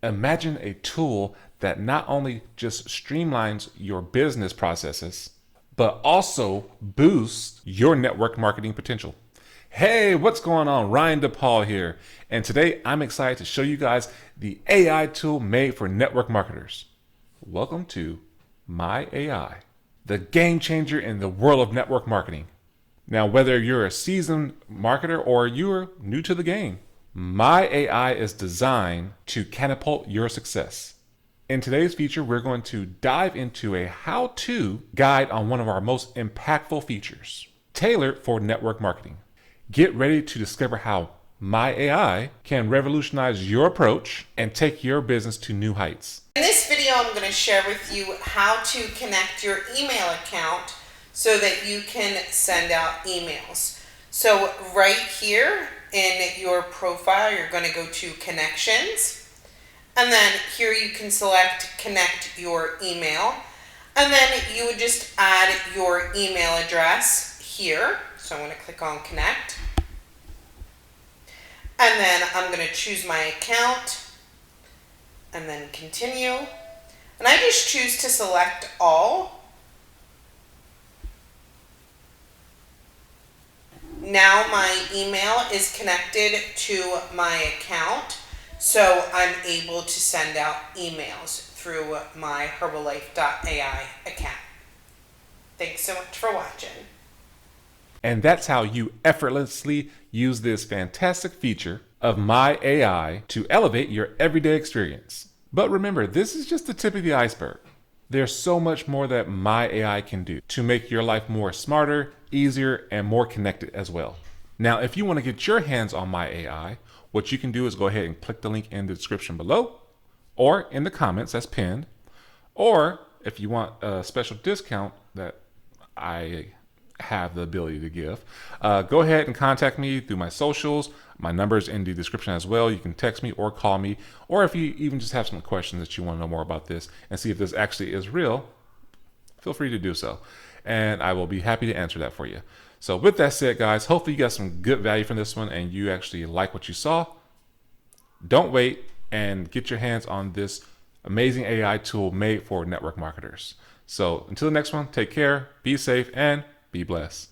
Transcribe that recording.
Imagine a tool that not only just streamlines your business processes, but also boosts your network marketing potential. Hey, what's going on? Ryan Depaul here. And today I'm excited to show you guys the AI tool made for network marketers. Welcome to My AI, the game changer in the world of network marketing. Now, whether you're a seasoned marketer or you're new to the game, My AI is designed to catapult your success. In today's feature, we're going to dive into a how-to guide on one of our most impactful features, tailored for network marketing. Get ready to discover how My AI can revolutionize your approach and take your business to new heights. In this video, I'm going to share with you how to connect your email account so that you can send out emails. So right here in your profile, you're going to go to connections, and then here you can select connect your email, and then you would just add your email address here. So I'm going to click on connect, and then I'm going to choose my account and then continue, and I just choose to select all. Now my email is connected to my account, so I'm able to send out emails through my Herbalife.ai account. Thanks so much for watching. And that's how you effortlessly use this fantastic feature of My AI to elevate your everyday experience. But remember, this is just the tip of the iceberg. There's so much more that My AI can do to make your life more smarter, easier, and more connected as well. Now, if you want to get your hands on My AI, what you can do is go ahead and click the link in the description below or in the comments that's pinned. Or if you want a special discount that I have the ability to give, go ahead and contact me through my socials. My number's in the description as well. You can text me or call me, or if you even just have some questions that you want to know more about this and see if this actually is real, feel free to do so, and I will be happy to answer that for you. So with that said, guys, hopefully you got some good value from this one and you actually like what you saw. Don't wait and get your hands on this amazing AI tool made for network marketers. So until the next one, take care, be safe, and be blessed.